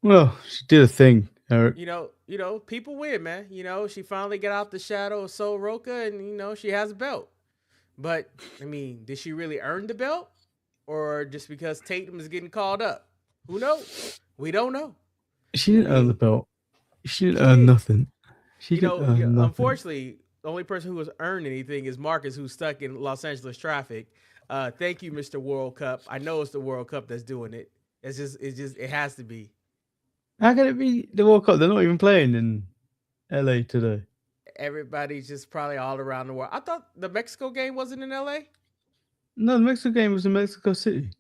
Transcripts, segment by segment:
Well, she did a thing, Eric. People win, man. She finally got out the shadow of Sol Roca, and she has a belt. But I mean, did she really earn the belt, or just because Tatum is getting called up? Who knows? We don't know. She I didn't earn the mean, belt. She didn't she earn did. nothing. She didn't earn nothing. Unfortunately, the only person who has earned anything is Marcus, who's stuck in Los Angeles traffic. Thank you, Mr. World Cup. I know it's the World Cup that's doing it. It has to be. How can it be the World Cup? They're not even playing in LA today. Everybody's just probably all around the world. I thought the Mexico game wasn't in LA. No, the Mexico game was in Mexico City.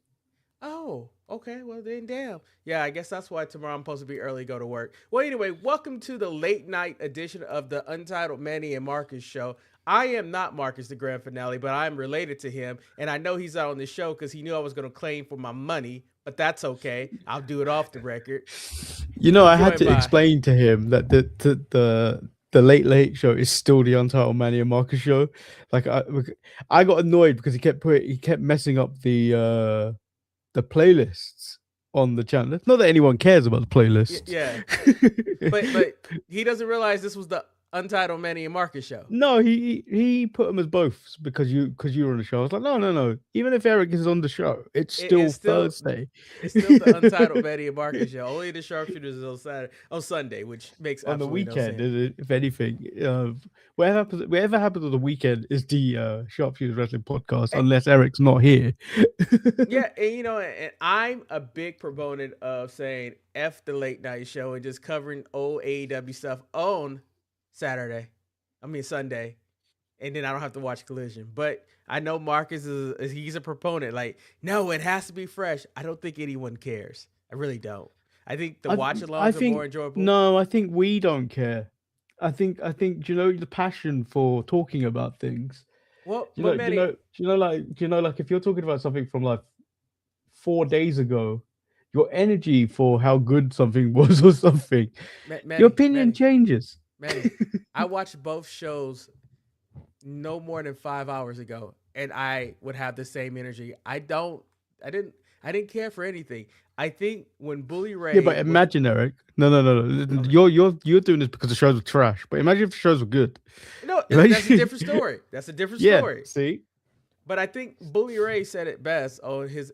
Oh, okay. Well, then, damn. Yeah, I guess that's why tomorrow I'm supposed to be early, go to work. Well, anyway, welcome to the late night edition of the Untitled Manny and Marcus show. I am not Marcus, the grand finale, but I'm related to him. And I know he's out on the show because he knew I was going to claim for my money, but that's okay. I'll do it off the record. I had Joined to by, explain to him that the Late Late Show is still the Untitled Manny and Marcus show. Like I got annoyed because he kept messing up the playlists on the channel. Not that anyone cares about the playlists. yeah. But he doesn't realize this was the Untitled Manny and Marcus show. No, he put them as both because you were on the show. I was like, no. Even if Eric is on the show, it's It, still it's still Thursday. It's still the Untitled Betty and Barker show. Only the Sharpshooters is on Sunday, which makes On the absolutely no weekend, sense. if anything, whatever happens on the weekend is the Sharpshooters Wrestling podcast, And, unless Eric's not here. yeah, and and I'm a big proponent of saying F the late night show and just covering old AEW stuff on Saturday. I mean Sunday. And then I don't have to watch Collision. But I know Marcus he's a proponent. Like, no, it has to be fresh. I don't think anyone cares. I really don't. I think the I watch I alongs are more think enjoyable. no, I think we don't care. I think the passion for talking about things. Well, Manny, Like if you're talking about something from like 4 days ago, your energy for how good something was or something, your Manny, opinion Manny, changes. Manny. I watched both shows no more than 5 hours ago, and I would have the same energy. I didn't, I didn't care for anything. I think when Bully Yeah, Ray but was imagine, Eric. No. okay, You're doing this because the shows were trash. But imagine if the shows were good. no, that's a Imagine, different story. That's a different yeah. story. See, But I think Bully Ray said it best on his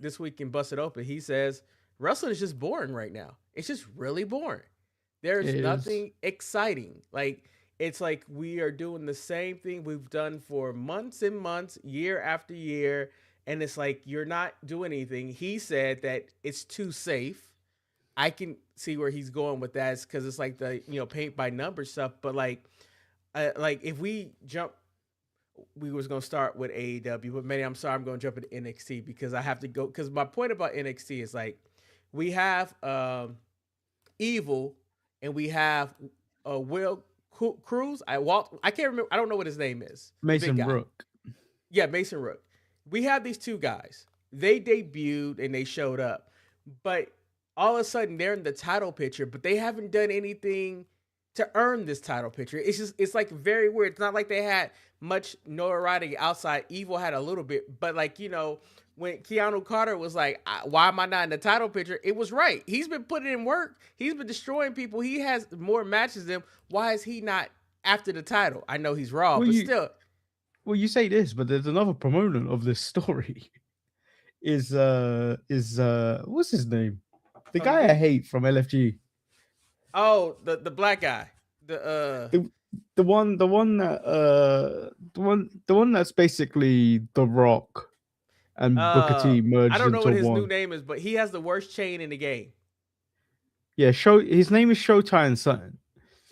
this week in Busted Open. He says wrestling is just boring right now. It's just really boring. it There's is. nothing exciting. Like it's like we are doing the same thing we've done for months and months, year after year, and it's like you're not doing anything. He said that it's too safe. I can see where he's going with that because it's like the paint by number stuff. But like if we jump we was gonna start with AEW, but maybe I'm sorry, I'm gonna jump into NXT because I have to go. Because my point about NXT is like we have Evil and we have Will Cruz. I can't remember. I don't know what his name is. The big Mason guy. Rook. Yeah, Mason Rook. We have these two guys. They debuted and they showed up, but all of a sudden they're in the title picture, but they haven't done anything to earn this title picture. It's like very weird. It's not like they had much notoriety outside. Evil had a little bit, but like when Keanu Carter was like, "Why am I not in the title picture?" It was right. He's been putting in work. He's been destroying people. He has more matches than them. Why is he not after the title? I know he's Raw, Well, but you still, well you say this, but there's another proponent of this story. Is what's his name? The Tony guy I D. hate from LFG. Oh, the black guy. The The the one that's basically The Rock and Booker T I merged don't know into what his new one. name is, but he has the worst chain in the game. Yeah, show his name is Showtime something.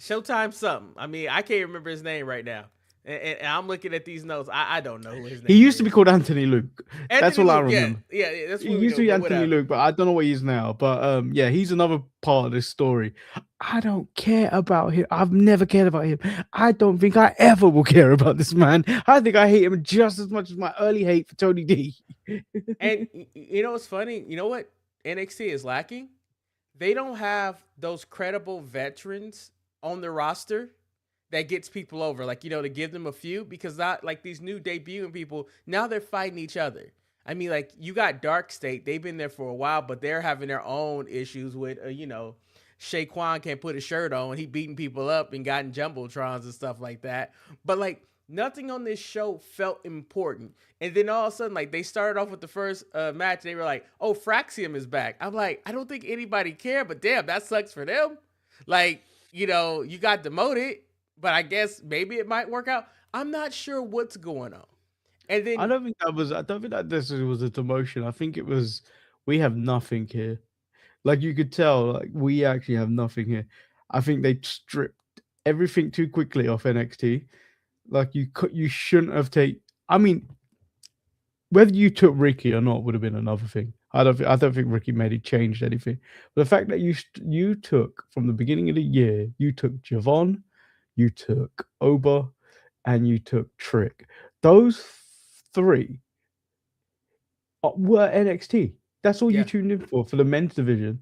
Showtime something. I mean, I can't remember his name right now. And I'm looking at these notes. I don't know who his He name used to be is. called Anthony Luke. That's Anthony all I Luke. Yeah, remember. yeah, that's He what we used to know. be But Anthony whatever. Luke, but I don't know what he is now. But yeah, he's another part of this story. I don't care about him. I've never cared about him. I don't think I ever will care about this man. I think I hate him just as much as my early hate for Tony D. And you know what's funny? You know what NXT is lacking? They don't have those credible veterans on the roster that gets people over. Like to give them a few because not like these new debuting people now they're fighting each other. I mean, like you got Dark State, they've been there for a while, but they're having their own issues with, Shaquan can't put a shirt on, he beating people up and gotten jumbotrons and stuff like that. But like nothing on this show felt important. And then all of a sudden, like they started off with the first match, they were like, "Oh, Fraxium is back." I'm like, I don't think anybody cared, but damn, that sucks for them. Like, you got demoted, but I guess maybe it might work out. I'm not sure what's going on. And I then don't think that was. I don't think that this was a demotion. I think it was. We have nothing here. Like you could tell, like we actually have nothing here. I think they stripped everything too quickly off NXT. Like you shouldn't have taken. I mean, whether you took Ricky or not would have been another thing. I don't think Ricky made it changed anything. But the fact that you took from the beginning of the year, you took Javon, you took Oba, and you took Trick. Those three were NXT. That's all you yeah, tuned in for the men's division.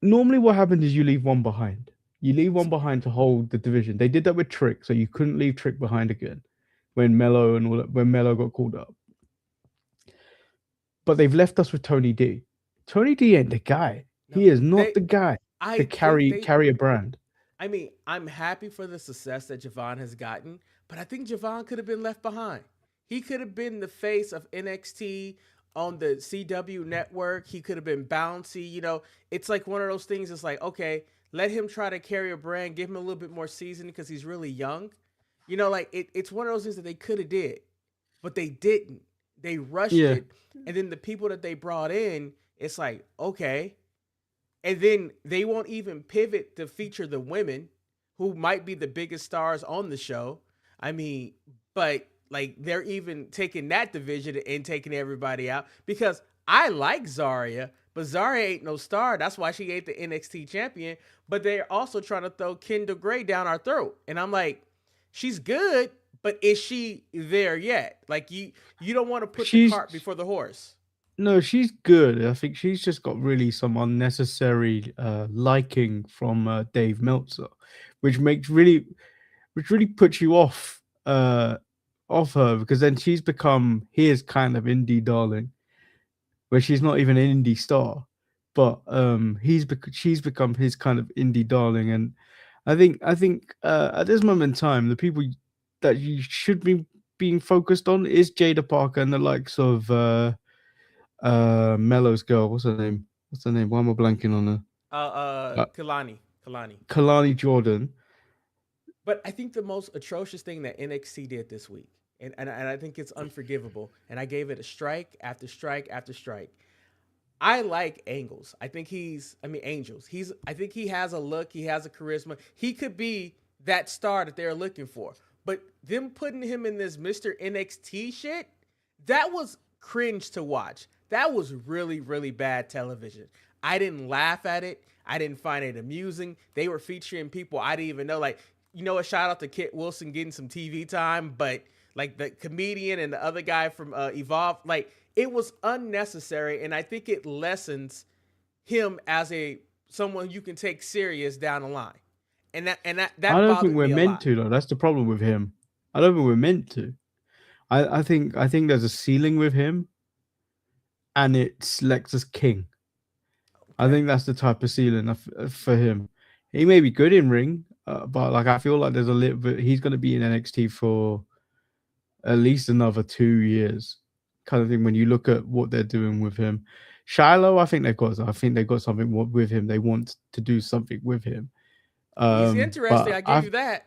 Normally, what happens is you leave one behind. You leave one behind to hold the division. They did that with Trick, so you couldn't leave Trick behind again when when Mello got called up. But they've left us with Tony D. Tony D ain't the guy. no, He is not they. the guy to I think they. carry a brand. I mean, I'm happy for the success that Javon has gotten, but I think Javon could have been left behind. He could have been the face of NXT on the CW network. He could have been bouncy. It's like one of those things. It's like, okay, let him try to carry a brand, give him a little bit more season because he's really young. Like it's one of those things that they could have did, but they didn't. They rushed Yeah, it, and then the people that they brought in, it's like, okay, and then they won't even pivot to feature the women who might be the biggest stars on the show. I mean, but like they're even taking that division and taking everybody out because I like Zaria, but Zaria ain't no star. That's why she ain't the NXT champion. But they're also trying to throw Kendall Gray down our throat. And I'm like, she's good, but is she there yet? Like you don't want to put the she's cart before the horse. no, she's good. I think she's just got really some unnecessary liking from Dave Meltzer, which makes really which really puts you off her because then she's become his kind of indie darling, where she's not even an indie star, but she's become his kind of indie darling, and I think at this moment in time, the people that you should be being focused on is Jada Parker and the likes of Mello's girl. What's her name? What's her name? Why am I blanking on her? Kalani. Kalani Jordan. But I think the most atrocious thing that NXT did this week, and I think it's unforgivable, and I gave it a strike after strike after strike. I like Angles. Angels. I think he has a look, he has a charisma. He could be that star that they're looking for. But them putting him in this Mr. NXT shit, that was cringe to watch. That was really, really bad television. I didn't laugh at it. I didn't find it amusing. They were featuring people I didn't even know. Like, a shout out to Kit Wilson getting some TV time, but like the comedian and the other guy from Evolve, like it was unnecessary, and I think it lessens him as a someone you can take serious down the line, and I that don't think bothered we're me a meant lot. to though. That's the problem with him. I don't think we're meant to. I think there's a ceiling with him, and it's Lexus King. I Okay, think that's the type of ceiling for him. He may be good in ring, but like I feel like there's a little bit. He's going to be in NXT for at least another 2 years, kind of thing. When you look at what they're doing with him, Shiloh, I think they've got something with him. They want to do something with him. he's interesting. But I give you that.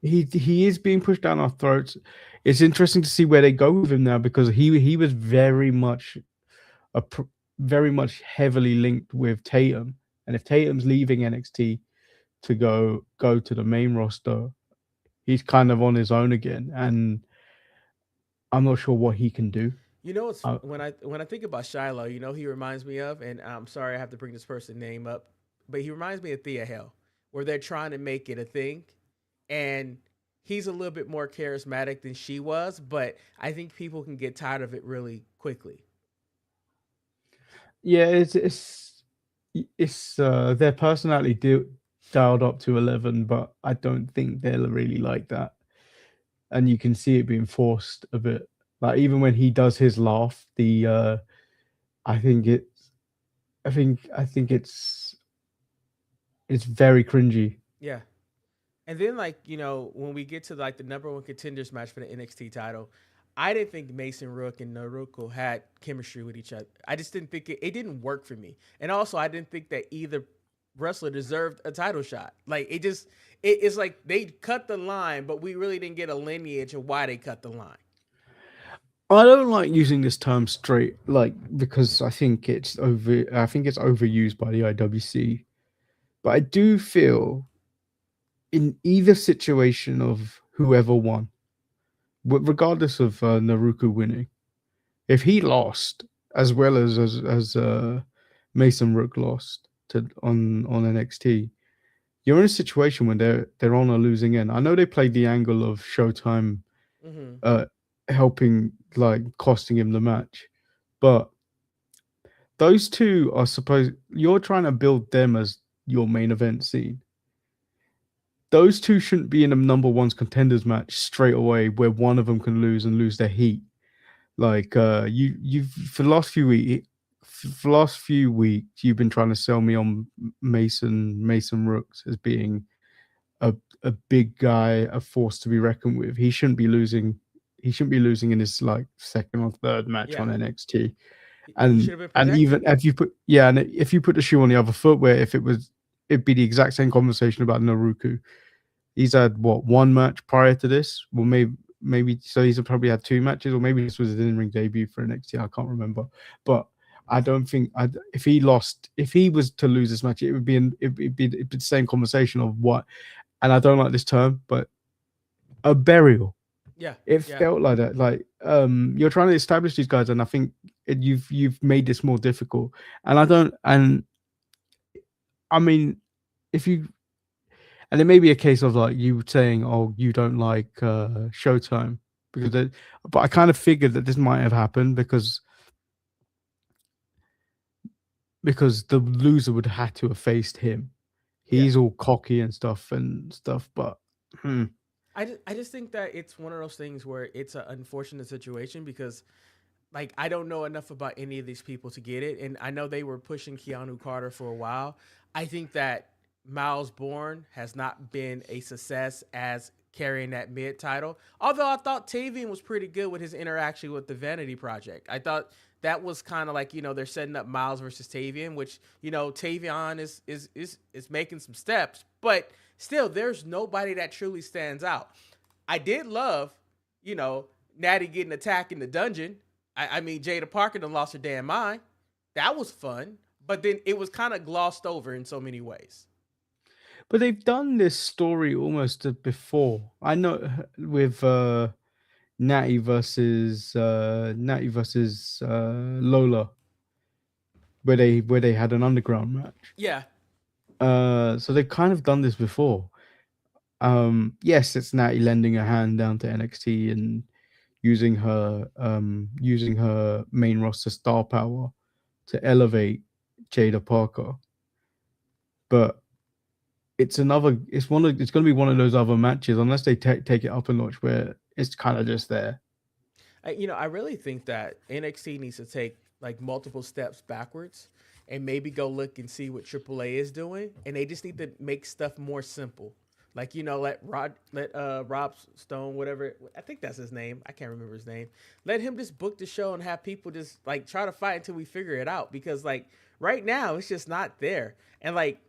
he is being pushed down our throats. It's interesting to see where they go with him now because he was a very much heavily linked with Tatum, and if Tatum's leaving NXT to go to the main roster, he's kind of on his own again, and I'm not sure what he can do. It's Uh, when I think about Shiloh, he reminds me of, and I'm sorry I have to bring this person name up, but he reminds me of Thea Hell, where they're trying to make it a thing, and he's a little bit more charismatic than she was, but I think people can get tired of it really quickly. yeah, it's their personality dialed up to 11, but I don't think they'll really like that, and you can see it being forced a bit. Like even when he does his laugh, I think it's I think it's very cringy. Yeah. And then like, when we get to like the number one contenders match for the NXT title, I didn't think Mason Rook and Naruko had chemistry with each other. I just didn't think it didn't work for me. And also I didn't think that either wrestler deserved a title shot. Like it's like they cut the line, but we really didn't get a lineage of why they cut the line. I don't like using this term straight, like because I think it's overused by the IWC. But I do feel in either situation of whoever won, regardless of Naruko winning, if he lost as well as Mason Rook lost to on NXT, you're in a situation when they're on a losing end. I know they played the angle of Showtime Mm-hmm. uh helping, like costing him the match, but those two are supposed, you're trying to build them as your main event scene. Those two shouldn't be in a number one's contenders match straight away where one of them can lose and lose their heat. Like you've for the last few weeks you've been trying to sell me on Mason Rooks as being a a big guy, a force to be reckoned with. He shouldn't be losing in his like second or third match Yeah. on NXT. He And should have been and protected. even if you put, yeah, and if you put the shoe on the other foot, where if it was, it'd be the exact same conversation about Naruku. He's had what, one match prior to this? Well, maybe so he's probably had two matches, or maybe this was his in-ring debut for NXT. I can't remember, but I don't think if he lost, if he was to lose this match, it'd be the same conversation of what, and I don't like this term, but a burial. Yeah. It Yeah. felt like that. Like you're trying to establish these guys, and I think you've made this more difficult. And I don't. And I mean, if you, and it may be a case of like you saying, "Oh, you don't like Showtime," because but I kind of figured that this might have happened because the loser would have had to have faced him. Yeah. He's all cocky and stuff, but hmm. I just think that it's one of those things where it's an unfortunate situation because like I don't know enough about any of these people to get it, and I know they were pushing Keanu Carter for a while. I think that Miles Bourne has not been a success as carrying that mid title. Although I thought Tavian was pretty good with his interaction with the Vanity Project. I thought that was kind of like they're setting up Miles versus Tavian, which Tavian is making some steps, but still there's nobody that truly stands out. I did love, you know, Natty getting attacked in the dungeon. I mean, Jada Parker done lost her damn mind. That was fun, but then it was kind of glossed over in so many ways. But they've done this story almost before. I know with Natty versus Lola, where they had an underground match. Yeah, So they've kind of done this before. Yes, it's Natty lending a hand down to NXT and using her main roster star power to elevate Jada Parker. But it's going to be one of those other matches unless they take it up a notch where it's kind of just there. I really think that NXT needs to take like multiple steps backwards and maybe go look and see what AAA is doing, and they just need to make stuff more simple. Like let Rob Stone, whatever, I think that's his name. I can't remember his name. Let him just book the show and have people just like try to fight until we figure it out. Because like right now it's just not there. And like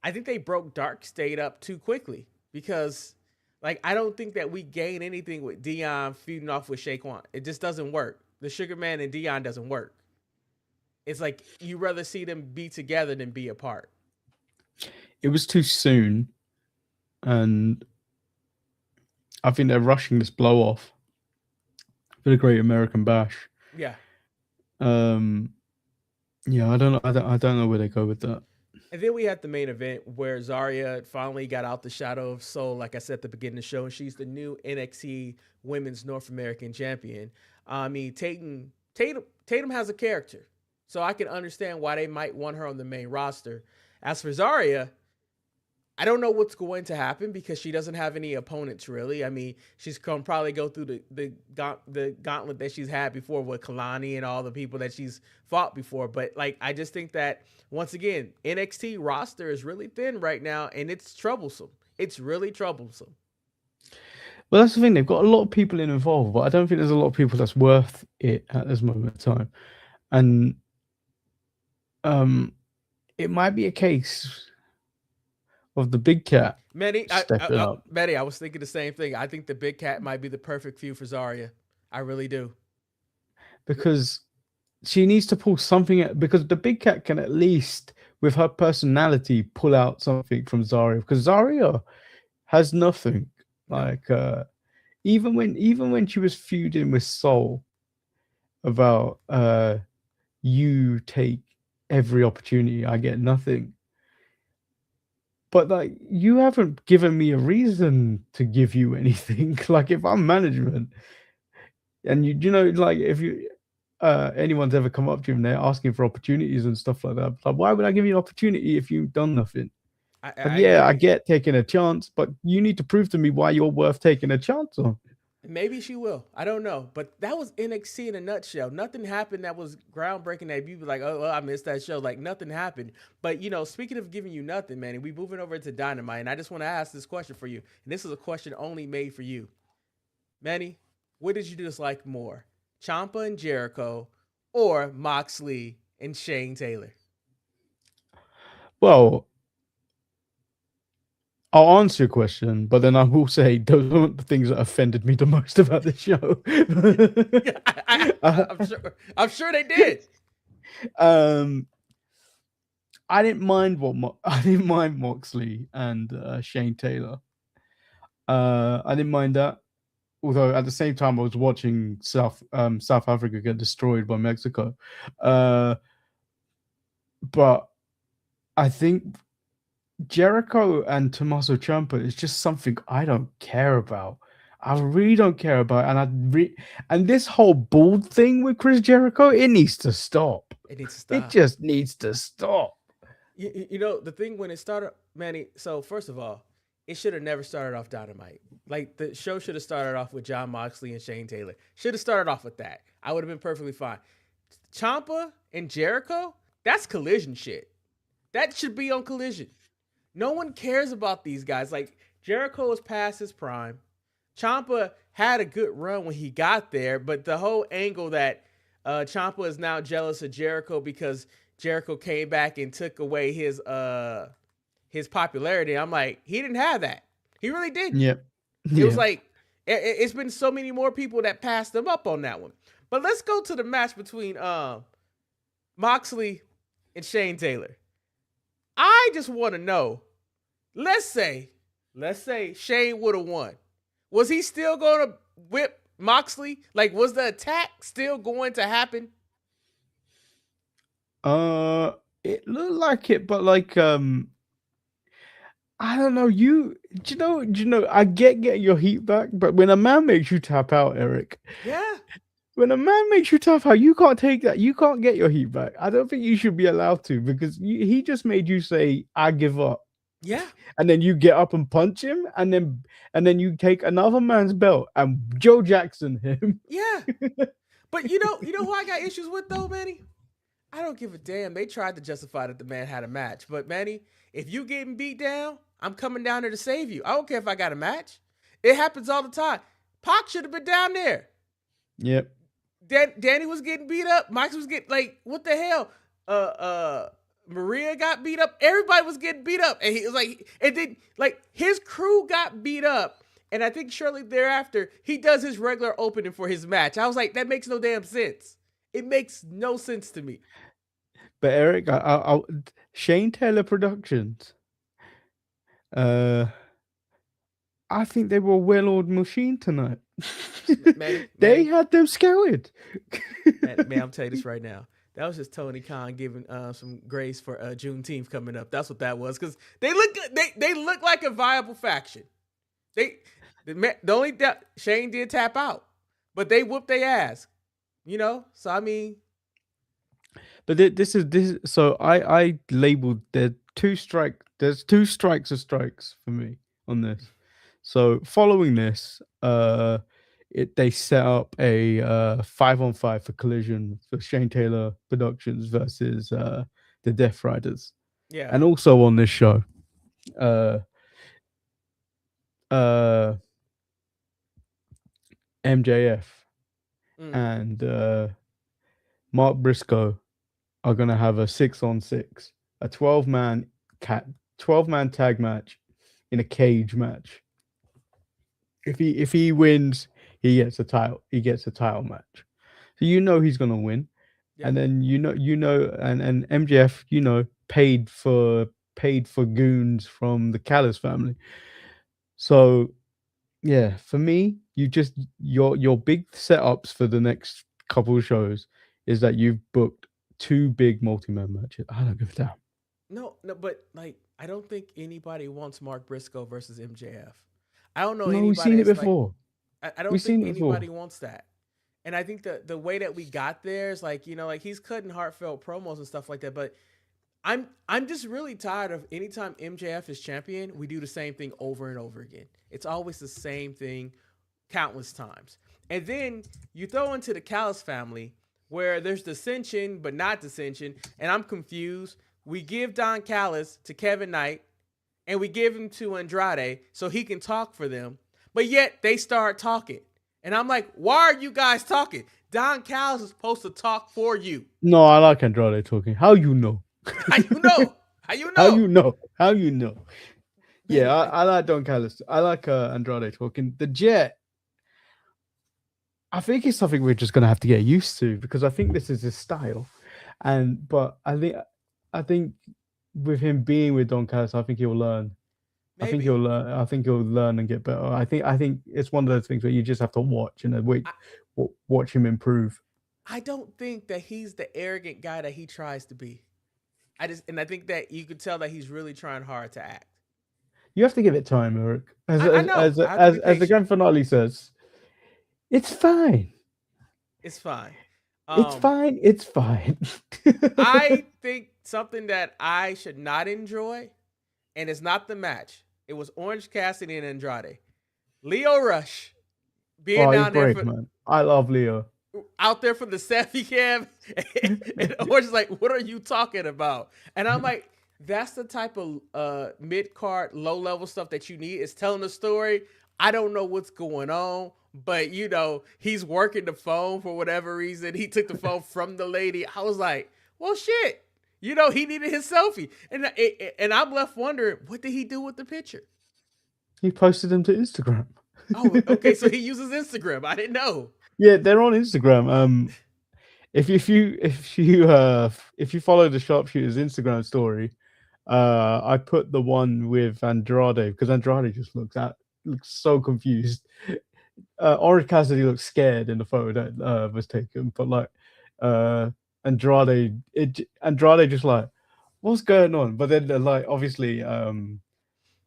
I think they broke Dark State up too quickly because like I don't think that we gain anything with Dion feuding off with Shaquan. It just doesn't work. The Sugar Man and Dion doesn't work. It's like you rather see them be together than be apart. It was too soon, and I think they're rushing this blow off for the Great American Bash. Yeah. Um, yeah, I don't know where they go with that. And then we had the main event where Zaria finally got out the shadow of Soul, like I said at the beginning of the show, and she's the new NXT Women's North American Champion. I mean, Tatum has a character, so I can understand why they might want her on the main roster. As for Zaria, I don't know what's going to happen because she doesn't have any opponents really. I mean, she's going to probably go through the gauntlet that she's had before with Kalani and all the people that she's fought before. But like, I just think that once again, NXT roster is really thin right now, and it's troublesome. It's really troublesome. Well, that's the thing. They've got a lot of people involved, but I don't think there's a lot of people that's worth it at this moment in time. And it might be a case of the big cat stepping up. Manny, I was thinking the same thing. I think the big cat might be the perfect feud for Zaria. I really do. Because she needs to pull something out, because the big cat can at least, with her personality, pull out something from Zaria. Because Zaria has nothing. Like even when she was feuding with Soul about you take every opportunity, I get nothing. But like, you haven't given me a reason to give you anything. Like, if I'm management, and you know, like, if you anyone's ever come up to you and they're asking for opportunities and stuff like that, like, why would I give you an opportunity if you've done nothing? I get taking a chance, but you need to prove to me why you're worth taking a chance on. Maybe she will. I don't know. But that was NXT in a nutshell. Nothing happened that was groundbreaking that you'd be like, oh, well, I missed that show. Like, nothing happened. But, you know, speaking of giving you nothing, man, we moving over to Dynamite, and I just want to ask this question for you. And this is a question only made for you. Manny, what did you dislike more? Ciampa and Jericho or Moxley and Shane Taylor? Well, I'll answer your question, but then I will say those aren't the things that offended me the most about the show. I'm sure they did. I didn't mind Moxley and Shane Taylor. I didn't mind that, although at the same time I was watching South Africa get destroyed by Mexico. But I think Jericho and Tommaso Ciampa is just something I don't care about. I really don't care about, and this whole bald thing with Chris Jericho, it needs to stop. It needs to stop. It just needs to stop. You know, the thing when it started, Manny, so first of all, it should have never started off Dynamite. Like, the show should have started off with Jon Moxley and Shane Taylor. Should have started off with that. I would have been perfectly fine. Ciampa and Jericho, that's Collision shit. That should be on Collision. No one cares about these guys. Like, Jericho is past his prime. Ciampa had a good run when he got there, but the whole angle that Ciampa is now jealous of Jericho because Jericho came back and took away his popularity. I'm like, he didn't have that. He really didn't. Yep. It was like, it's been so many more people that passed him up on that one. But let's go to the match between Moxley and Shane Taylor. I just want to know, let's say Shane would have won. Was he still going to whip Moxley? Like, was the attack still going to happen? It looked like it, but like, I don't know. Do you know? I get your heat back, but when a man makes you tap out, Eric. Yeah. When a man makes you tap out, you can't take that. You can't get your heat back. I don't think you should be allowed to, because he just made you say, "I give up." Yeah. And then you get up and punch him, and then you take another man's belt and Joe Jackson him. Yeah. But you know who I got issues with though, Manny? I don't give a damn. They tried to justify that the man had a match. But Manny, if you getting beat down, I'm coming down there to save you. I don't care if I got a match. It happens all the time. Pac should have been down there. Yep. Danny was getting beat up. Mike was getting, like, what the hell? Maria got beat up. Everybody was getting beat up. And he was like, and then, like, his crew got beat up. And I think shortly thereafter, he does his regular opening for his match. I was like, that makes no damn sense. It makes no sense to me. But Eric, Shane Taylor Productions, I think they were a well-oiled machine tonight. They had them scouted. Man, I'm telling you this right now. That was just Tony Khan giving some grace for Juneteenth coming up. That's what that was, because they look like a viable faction. The only Shane did tap out, but they whooped their ass. You know, so I mean, but this is so I labeled the two strike There's two strikes of strikes for me on this. So following this, they set up a 5-on-5 for Collision for Shane Taylor Productions versus the Death Riders, Yeah. and also on this show, uh, uh, MJF Mm. and Mark Briscoe are gonna have a 6-on-6, a 12-man tag match in a cage match. If he wins, he gets a title. He gets a title match. So he's gonna win, Yeah. and then and MJF paid for goons from the Callis family. So yeah, for me, your big setups for the next couple of shows is that you've booked two big multi-man matches. I don't give a damn. No, no, but like I don't think anybody wants Mark Briscoe versus MJF. I don't know No, we've anybody seen it that's like before. I don't We've think seen it before. anybody wants that. And I think the way that we got there is like, like he's cutting heartfelt promos and stuff like that, but I'm just really tired of anytime MJF is champion, we do the same thing over and over again. It's always the same thing countless times. And then you throw into the Callis family where there's dissension but not dissension, and I'm confused. We give Don Callis to Kevin Knight and we give him to Andrade so he can talk for them, but yet they start talking. And I'm like, why are you guys talking? Don Callis is supposed to talk for you. No, I like Andrade talking. How you know? How you know? How you How know? you know? How you know? Man, Yeah, I like Don Callis. I like Andrade talking. The Jet, I think it's something we're just gonna have to get used to because I think this is his style. But I think with him being with Don Callis, I think he'll learn. I think maybe. he'll learn. I think he'll learn and get better. I think it's one of those things where you just have to watch and I, watch him improve. I don't think that he's the arrogant guy that he tries to be. I think that you could tell that he's really trying hard to act. You have to give it time, Eric. As I as know. as I have to be as the patient. grand finale says, it's fine. It's fine. It's Um, fine. It's fine. I think something that I should not enjoy, and it's not the match. It was Orange Cassidy and Andrade. Leo Rush being Oh, he's down there great, for man. I love Leo. out there from the selfie cam, and Orange is like, "What are you talking about?" And I'm like, "That's the type of mid card, low level stuff that you need. Is telling a story. I don't know what's going on, but he's working the phone for whatever reason. He took the phone from the lady. I was like, well, shit. He needed his selfie, and I'm left wondering, what did he do with the picture? He posted them to Instagram. Oh, okay, so he uses Instagram. I didn't know. Yeah, they're on Instagram. If you follow the Sharpshooters Instagram story, I put the one with Andrade because Andrade just looks so confused. Orange Cassidy looks scared in the photo that was taken, but like Andrade just like, what's going on? But then like obviously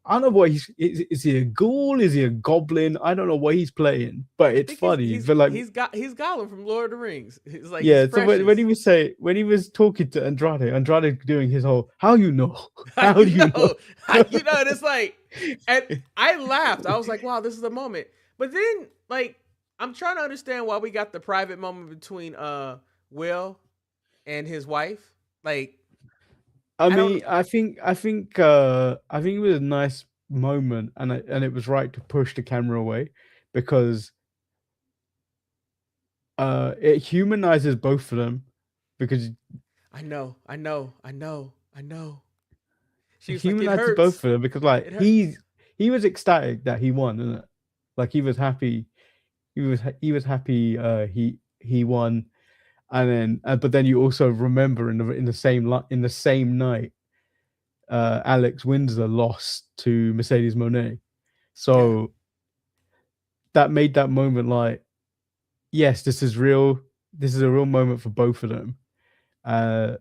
I don't know what is he a ghoul? Is he a goblin? I don't know what he's playing, but I it's think he's funny. he's But like, he's Gollum from Lord of the Rings. He's like he's yeah. So when precious. he was talking to Andrade doing his whole, how you know, How how you do you know? know? How you know? And it's like, and I laughed. I was like, wow, this is the moment. But then, like, I'm trying to understand why we got the private moment between Will and his wife. Like, I I don't. mean, I think it was a nice moment, and it was right to push the camera away because it humanizes both of them because I know. I know. I know. I know. She it was like, it humanizes both hurts. of them because like It hurts. he was ecstatic that he won, isn't it? Like he was happy. He was happy. He won, and then but then you also remember in the same night, Alex Windsor lost to Mercedes Monet. Yeah. So that made that moment like, yes, this is real. This is a real moment for both of them. Uh,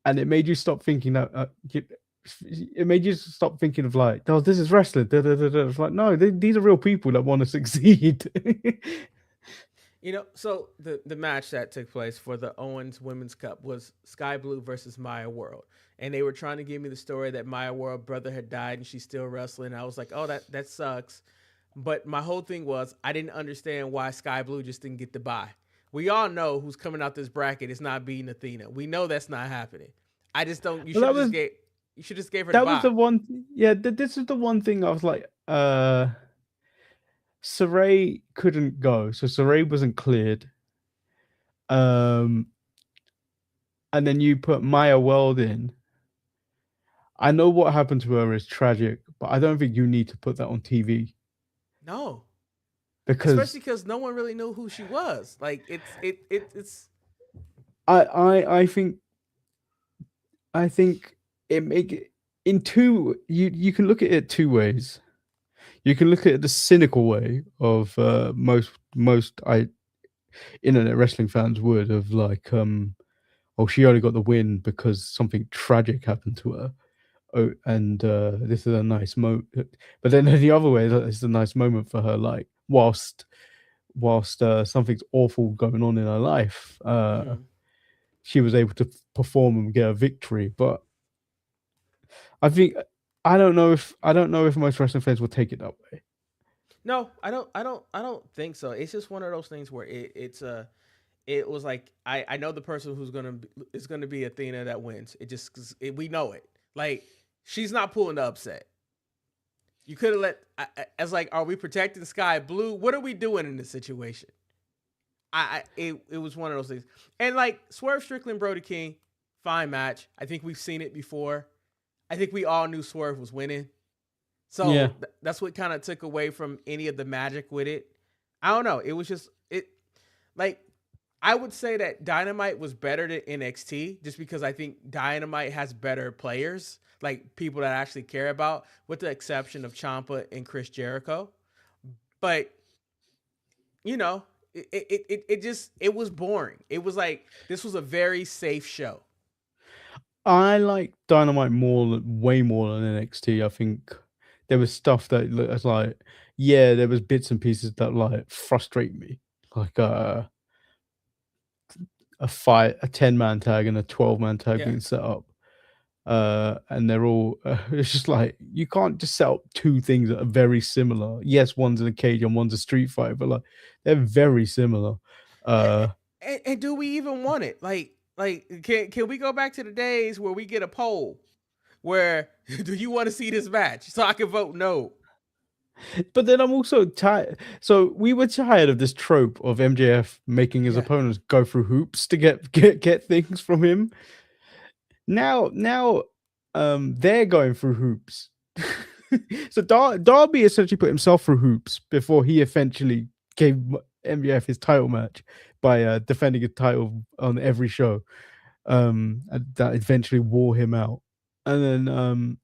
and it made you stop thinking that. It made you stop thinking of like, oh, this is wrestling. Da, da, da, da. It's like, no, these are real people that want to succeed. So the match that took place for the Owens Women's Cup was Sky Blue versus Maya World, and they were trying to give me the story that Maya World brother had died and she's still wrestling. I was like, oh, that sucks. But my whole thing was I didn't understand why Sky Blue just didn't get the bye. We all know who's coming out this bracket is not beating Athena. We know that's not happening. I just don't. Well, You should just gave her the that was bye. the one. Yeah, this is the one thing I was like, Saray couldn't go, so Saray wasn't cleared. Um, and then you put Maya World in. I know what happened to her is tragic, but I don't think you need to put that on TV No, because especially because no one really knew who she was. Like it's. I think it make it in two. You can look at it two ways. You can look at it the cynical way of most I internet wrestling fans would of like oh, she only got the win because something tragic happened to her. Oh, and this is a nice moment. But then the other way, it's a nice moment for her. Like whilst something's awful going on in her life, Mm-hmm. she was able to perform and get a victory. But I think I don't know if most wrestling fans will take it that way. No, I don't think so. It's just one of those things where it was like I know the person who's is gonna be Athena that wins. It just we know it. Like she's not pulling the upset. You could have as like, are we protecting Sky Blue? What are we doing in this situation? It was one of those things. And like Swerve Strickland, Brody King, fine match. I think we've seen it before. I think we all knew Swerve was winning. So Yeah, that's what kind of took away from any of the magic with it. I don't know. It was just like I would say that Dynamite was better than NXT just because I think Dynamite has better players, like people that I actually care about, with the exception of Ciampa and Chris Jericho. But you know, it was boring. It was like this was a very safe show. I like Dynamite way more than NXT. I think there was stuff that was like, yeah, there was bits and pieces that like frustrate me, like a fight, a 10-man tag and a 12-man tag Yeah. being set up. And they're all it's just like you can't just set up two things that are very similar. Yes, one's in a cage and one's a street fight, but like they're very similar. And, Uh, and do we even want it? Like can we go back to the days where we get a poll where do you want to see this match so I can vote no? but then I'm also tired. So we were tired of this trope of MJF making his Yeah. opponents go through hoops to get things from him. Now, they're going through hoops. So Darby essentially put himself through hoops before he eventually gave MJF his title match by defending his title on every show. And that eventually wore him out. And then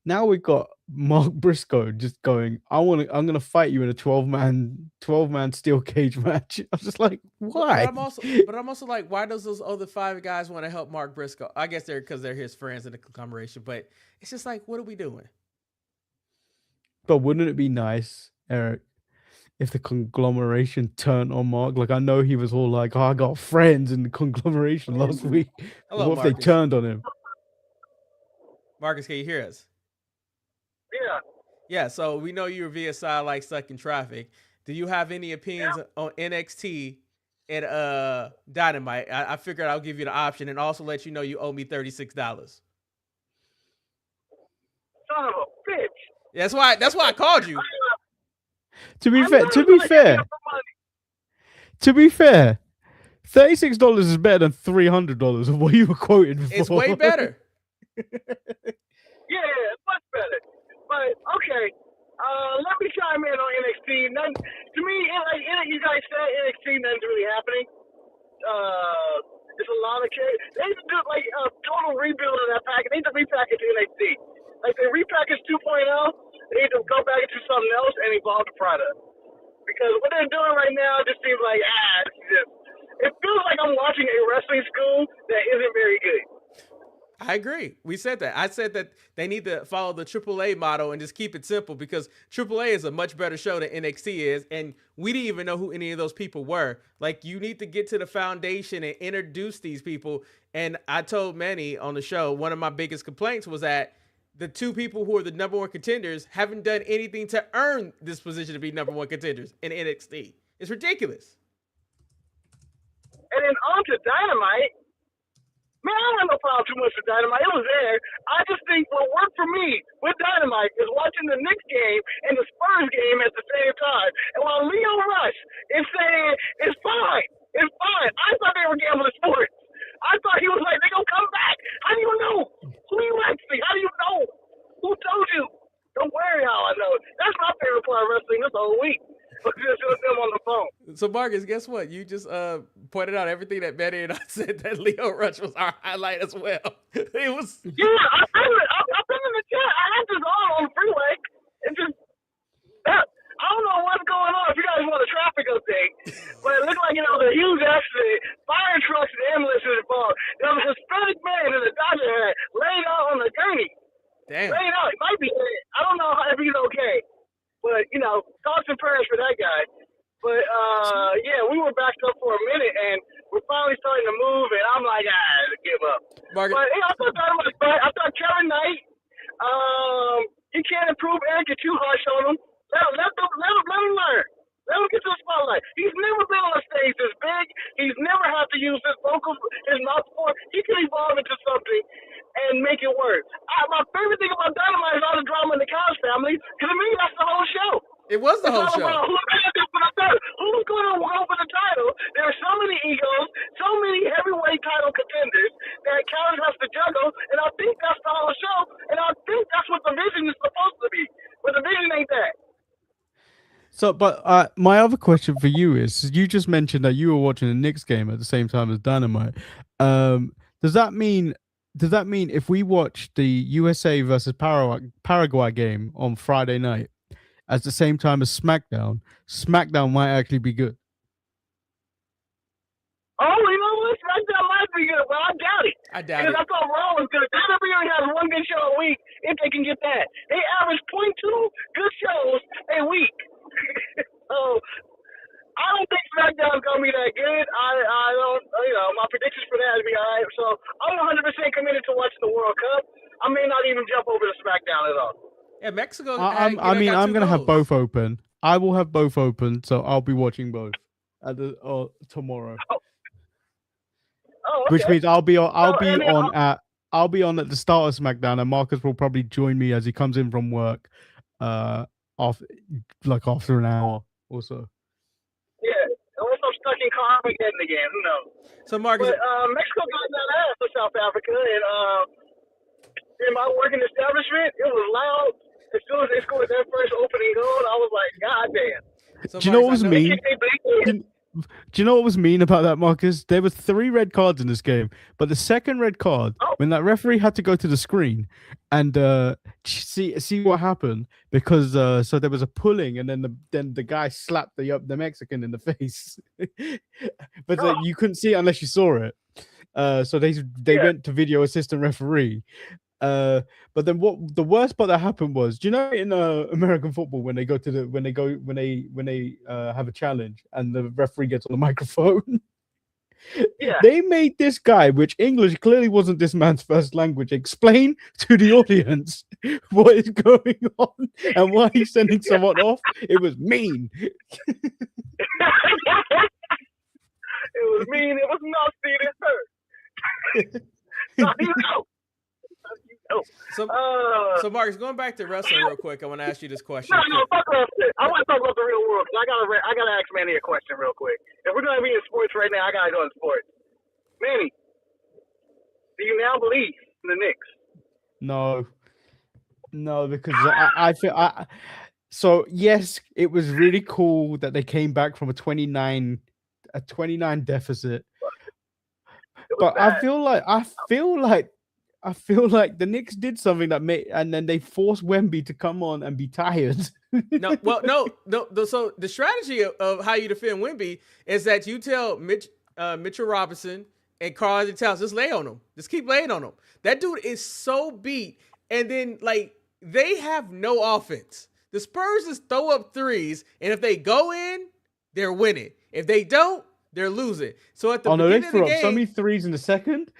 now we've got Mark Briscoe just going, I'm gonna fight you in a 12-man steel cage match. I was just like, But why? I'm also like, why does those other five guys want to help Mark Briscoe? I guess they're because they're his friends in the conglomeration. But it's just like, what are we doing? But wouldn't it be nice, Eric, if the conglomeration turned on Mark? Like I know he was all like, oh, I got friends in the conglomeration last week. But Hello, what if they Marcus. turned on him? Marcus, can you hear us? Yeah. Yeah. So we know you're via side like stuck in traffic. Do you have any opinions on NXT and Dynamite? I figured I'll give you the option and also let you know you owe me $36. Son of a bitch. That's why I called you. To be I'm fair, not to gonna be give fair, you the money. to be fair, $36 is better than $300 of what you were quoted before. It's way better. Yeah, it's much better. But okay, let me chime in on NXT. To me, you guys said NXT, nothing's really happening. It's a lot of kids. They need to do like a total rebuild of that package. They need to repackage NXT. Like they repackaged 2.0. They need to go back and do something else and evolve the product. Because what they're doing right now just seems like it feels like I'm watching a wrestling school that isn't very good. I agree. We said that. I said that they need to follow the AAA model and just keep it simple because AAA is a much better show than NXT is, and we didn't even know who any of those people were. Like, you need to get to the foundation and introduce these people. And I told Manny on the show, one of my biggest complaints was that the two people who are the number one contenders haven't done anything to earn this position to be number one contenders in NXT. It's ridiculous. And then on to Dynamite. Man, I don't have no problem too much with Dynamite. It was there. I just think what worked for me with Dynamite is watching the Knicks game and the Spurs game at the same time. And while Leo Rush is saying, it's fine, I thought they were gambling sports. I thought he was like, they're going to come back. How do you know? Who you actually? How do you know? Who told you? Don't worry how I know. That's my favorite part of wrestling this whole week. Just with them on the phone. So, Marcus, guess what? You just pointed out everything that Manny and I said that Leo Rush was our highlight as well. It was. Yeah, I've been in the chat. I had this on the freeway. And just, I don't know what's going on if you guys want a traffic update, but it looked like, the huge accident, fire trucks and ambulances involved. There was a Hispanic man in a Dodger hat laid out on the gurney. Damn. Laid out. He might be dead. I don't know if he's okay. But, thoughts and prayers for that guy. But, yeah, we were backed up for a minute, and we're finally starting to move, and I'm like, give up. Marcus. But, I thought Kevin Knight, he can't improve Eric. You're too harsh on him. Let him learn. Let him get to the spotlight. He's never been on a stage this big. He's never had to use his vocals, his mouth before. He can evolve into something and make it work. My favorite thing about Dynamite is all the drama in the Cows family, because to me, that's the whole show. It was the whole show. Who's going to go for the title? There are so many egos, so many heavyweight title contenders that Cows has to juggle, and I think that's the whole show, and I think that's what the vision is supposed to be. But the vision ain't that. So, but my other question for you is: you just mentioned that you were watching the Knicks game at the same time as Dynamite. Does that mean if we watch the USA versus Paraguay game on Friday night at the same time as SmackDown might actually be good? Oh, you know what? SmackDown might be good, but I doubt it. I doubt it. Because I thought Raw was good. WWE only has one good show a week if they can get that. They average 0.2 good shows a week. So I don't think SmackDown's gonna be that good. I don't. My predictions for that would be all right. So I'm 100% committed to watching the World Cup. I may not even jump over to SmackDown at all. Yeah, Mexico. I'm gonna have both open. I will have both open, so I'll be watching both tomorrow. Oh, okay. Which means I'll be on at the start of SmackDown, and Marcus will probably join me as he comes in from work, after an hour or so. Yeah, unless I'm stuck in Carmageddon again, who knows? So, Marcus, but Mexico got that ass for South Africa, and in my working establishment, it was loud. As soon as they scored their first opening goal, I was like, God damn. So Do you know what was mean? Do you know what was mean about that, Marcus? There were 3 red cards in this game, but the second red card, when that referee had to go to the screen and see what happened, because so there was a pulling, and then the guy slapped the Mexican in the face, but you couldn't see it unless you saw it. So they went to video assistant referee. But then the worst part that happened was, do you know in American football when they have a challenge and the referee gets on the microphone? Yeah. They made this guy, which English clearly wasn't this man's first language, explain to the audience what is going on and why he's sending someone off. It was mean. It was mean. It was nasty. It hurt. So Marcus, going back to wrestling real quick, I want to ask you this question. No, fuck wrestling. I want to talk about the real world, because I gotta ask Manny a question real quick. If we're gonna be in sports right now, I gotta go in sports. Manny, do you now believe in the Knicks? No, because I feel so yes, it was really cool that they came back from a 29 deficit. But bad. I feel like the Knicks did something and then they forced Wemby to come on and be tired. No. So the strategy of how you defend Wemby is that you tell Mitchell Robinson And Carl Anthony Towns, just lay on him. Just keep laying on him. That dude is so beat. And then, like, they have no offense. The Spurs just throw up threes, and if they go in, they're winning. If they don't, they're losing. So at the beginning they of threw the up game, so many threes in the second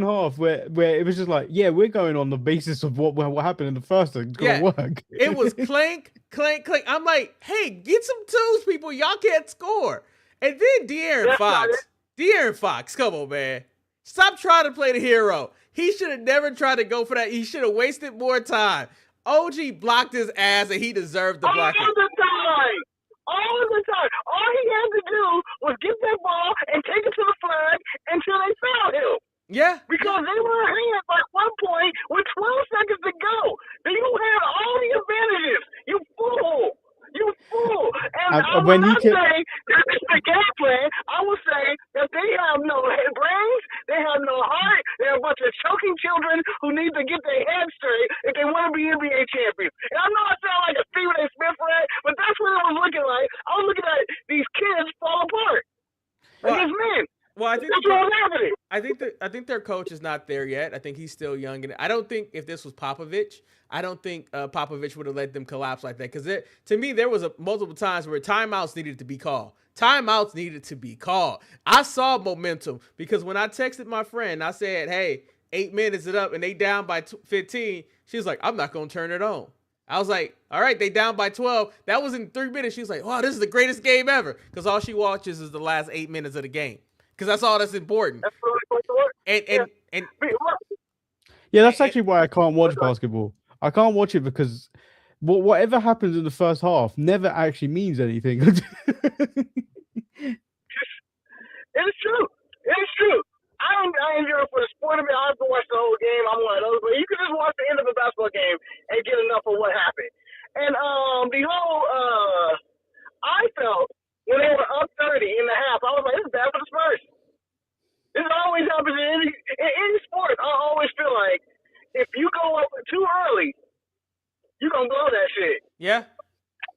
half where it was just like, yeah, we're going on the basis of what happened in the first. It's gonna work. It was clank, clank, clank. I'm like, hey, get some twos, people. Y'all can't score. And then De'Aaron Fox, come on, man. Stop trying to play the hero. He should have never tried to go for that. He should have wasted more time. OG blocked his ass, and he deserved the blocking. All the time. All he had to do was get that ball and take it to the flag until they fouled him. Yeah. Because they were ahead by 1 point with 12 seconds to go. Then you had all the advantages. You fool. You fool. And I would not say that it's the game plan. I would say that they have no brains, they have no heart, they're a bunch of choking children who need to get their heads straight if they want to be NBA champions. And I know I sound like a Stephen A. Smith rat, but that's what it was looking like. I was looking at these kids fall apart. Like it's men. Well, I think that's what's happening. I think their coach is not there yet. I think he's still young, and I don't think if this was Popovich, I don't think Popovich would have let them collapse like that. Because to me, there was multiple times where timeouts needed to be called. Timeouts needed to be called. I saw momentum because when I texted my friend, I said, "Hey, 8 minutes it up, and they down by 15." She was like, "I'm not gonna turn it on." I was like, "All right, they down by 12." That was in 3 minutes. She was like, "Wow, this is the greatest game ever," because all she watches is the last 8 minutes of the game. Because that's all that's important. That's really supposed to work. Yeah, that's actually why I can't watch basketball. I can't watch it because whatever happens in the first half never actually means anything. It is true. It is true. I enjoy it for the sport of it. I have to watch the whole game. I'm one of those, but you can just watch the end of a basketball game and get enough of what happened. And the whole I felt when they were up 30 in the half, I was like, this is bad for the Spurs. This always happens in any sport. I always feel like if you go up too early, you're going to blow that shit. Yeah.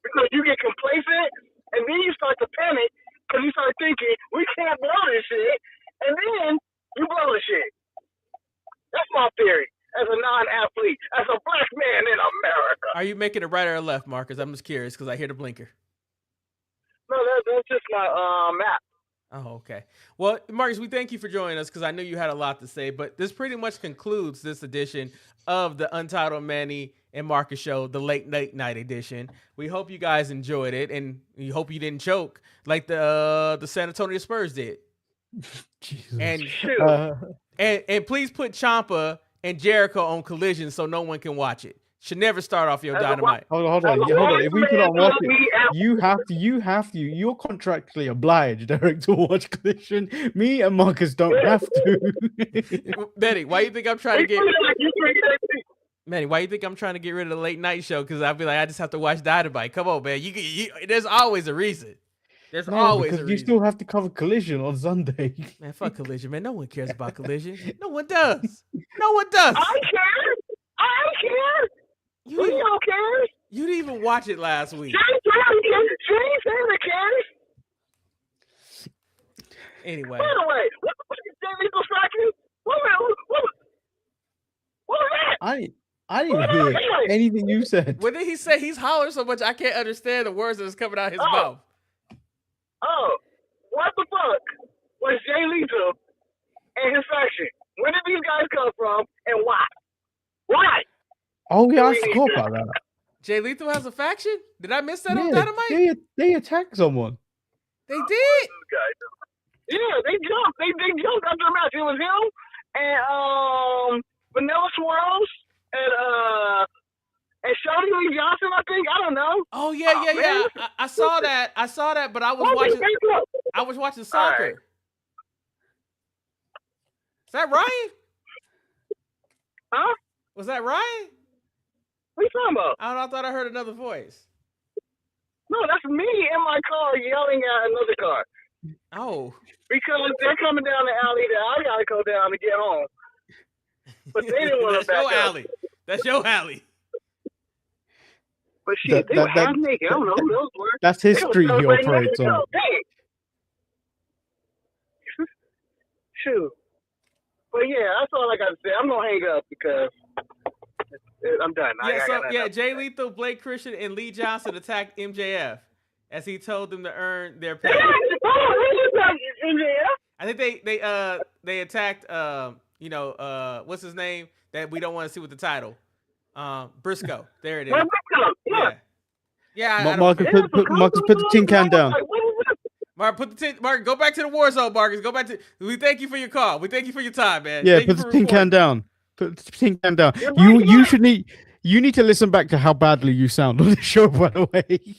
Because you get complacent, and then you start to panic because you start thinking, we can't blow this shit, and then you blow the shit. That's my theory as a non-athlete, as a black man in America. Are you making it right or left, Marcus? I'm just curious because I hear the blinker. No, that's just my map. Oh, okay. Well, Marcus, we thank you for joining us because I knew you had a lot to say, but this pretty much concludes this edition of the Untitled Manny and Marcus Show, the late night edition. We hope you guys enjoyed it, and we hope you didn't choke like the San Antonio Spurs did. Jesus. And please put Ciampa and Jericho on Collision so no one can watch it. Should never start off your Dynamite. Hold on. If we put on watch it, you have to. You're contractually obliged, Derek, to watch Collision. Me and Marcus don't have to. Manny, why you think I'm trying to get? Manny, why you think I'm trying to get rid of the late night show? Because I'd be like, I just have to watch Dynamite. Come on, man. There's always a reason. There's always a reason. You still have to cover Collision on Sunday. Man, fuck Collision, man. No one cares about Collision. No one does. No one does. I care. You don't care. You didn't even watch it last week. Anyway. By the way, what was that? I didn't hear anything you said. What did he say? He's hollering so much I can't understand the words that's coming out of his mouth. Oh, what the fuck was Jay Lethal and his faction? Where did these guys come from and why? Why? Oh yeah, I forgot about that. Jay Lethal has a faction? Did I miss that on Dynamite? They attacked someone. They did? Yeah, they jumped. They jumped after the match. It was him and Vanilla Swirls and Shawty Lee Johnson, I think. I don't know. Oh yeah. I saw that, but I was watching soccer. Right. Is that Ryan? Huh? Was that Ryan? What are you talking about? I thought I heard another voice. No, that's me in my car yelling at another car. Oh. Because they're coming down the alley that I gotta go down to get home. But they didn't want to back up. Alley. That's your alley. But shit, they were half naked. I don't know who those were. That's his street he operates on. Shoot. But yeah, that's all I got to say. I'm gonna hang up because I'm done. Jay Lethal, Blake Christian, and Lee Johnson attacked MJF as he told them to earn their pay. I think they attacked what's his name that we don't want to see with the title. Briscoe. There it is. Yeah. Marcus, put the tin can down. Mark, go back to the war zone, Marcus. Go back to. We thank you for your call. We thank you for your time, man. Yeah, put the tin can down. Put the tin can down. You need to listen back to how badly you sound on the show, by the way.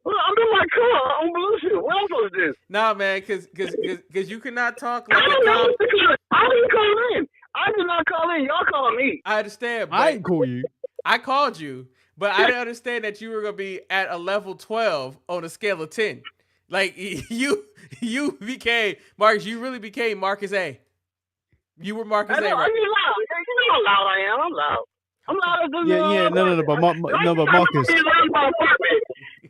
Well, I'm in my car on Bluetooth. What am I supposed to do? Nah, man, because you cannot talk like I didn't call in. I did not call in. Y'all call me. I understand. But I didn't call you. I called you, but I didn't understand that you were gonna be at a level 12 on a scale of 10. Like you became Marcus. You really became Marcus A. You were Marcus A. Right? I'm loud. You know how loud I am. I'm loud. I'm loud. Yeah. No. But Marcus.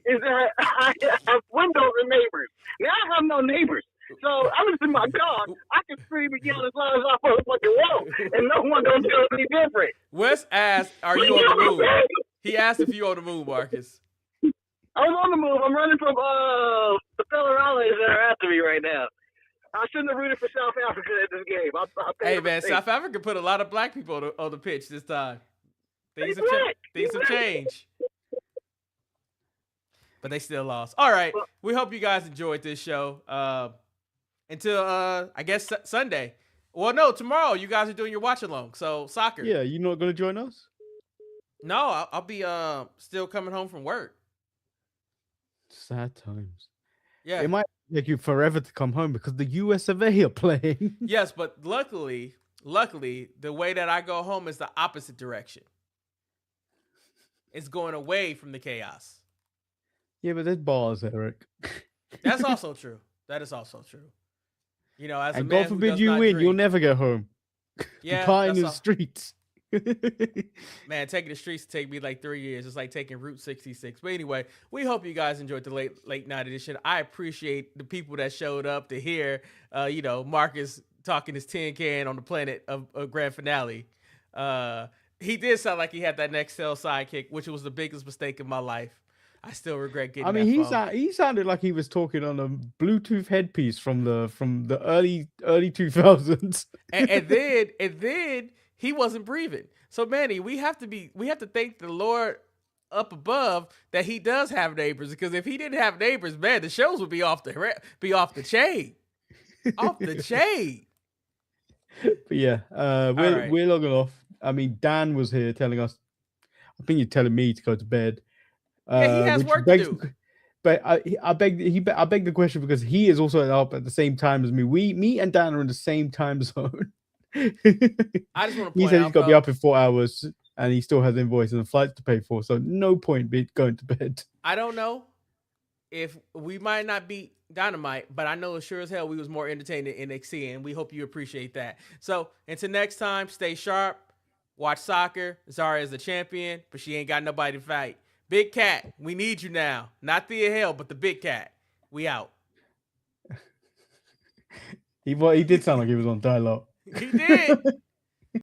Is that I have windows and neighbors. Now I have no neighbors. So I'm just in my car. I can scream and yell as loud as I fucking want, and no one gonna tell me different. Wes asked, "Are you on the move?" He asked if you on the move, Marcus. I'm on the move. I'm running from the Federales that are after me right now. I shouldn't have rooted for South Africa at this game. Hey man, South Africa put a lot of black people on the pitch this time. Things have changed. But they still lost. All right. We hope you guys enjoyed this show. Until I guess Sunday. Well, no, tomorrow you guys are doing your watch along. So soccer. Yeah, you not gonna join us? No, I'll be still coming home from work. Sad times. Yeah. It might take you forever to come home because the US of A are playing. Yes, but luckily, the way that I go home is the opposite direction. It's going away from the chaos. Yeah, but there's bars, Eric. That's also true. That is also true. You know, as and a man God forbid who you does win, drink, you'll never get home. Yeah, you're caught in the streets. Man, taking the streets take me like 3 years. It's like taking Route 66. But anyway, we hope you guys enjoyed the late night edition. I appreciate the people that showed up to hear, Marcus talking his tin can on the planet of grand finale. He did sound like he had that next cell sidekick, which was the biggest mistake in my life. I still regret getting. I mean, he sounded like he was talking on a Bluetooth headpiece from the early 2000s. and then he wasn't breathing. So Manny, we have to thank the Lord up above that he does have neighbors, because if he didn't have neighbors, man, the shows would be off the chain, off the chain. But yeah, we're logging off. I mean, Dan was here telling us. I think you're telling me to go to bed. Yeah, he has work to do. But I beg the question because he is also up at the same time as me. Me and Dan are in the same time zone. I just want to point he said out, he's got to be up in 4 hours and he still has invoices and flights to pay for, so no point going to bed. I don't know if we might not beat Dynamite, but I know sure as hell we was more entertained in NXT, and we hope you appreciate that. So until next time, stay sharp, watch soccer. Zaria is the champion, but she ain't got nobody to fight. Big Cat, we need you now. Not Thea Hale, but the Big Cat. We out. He did sound like he was on dialogue. He did.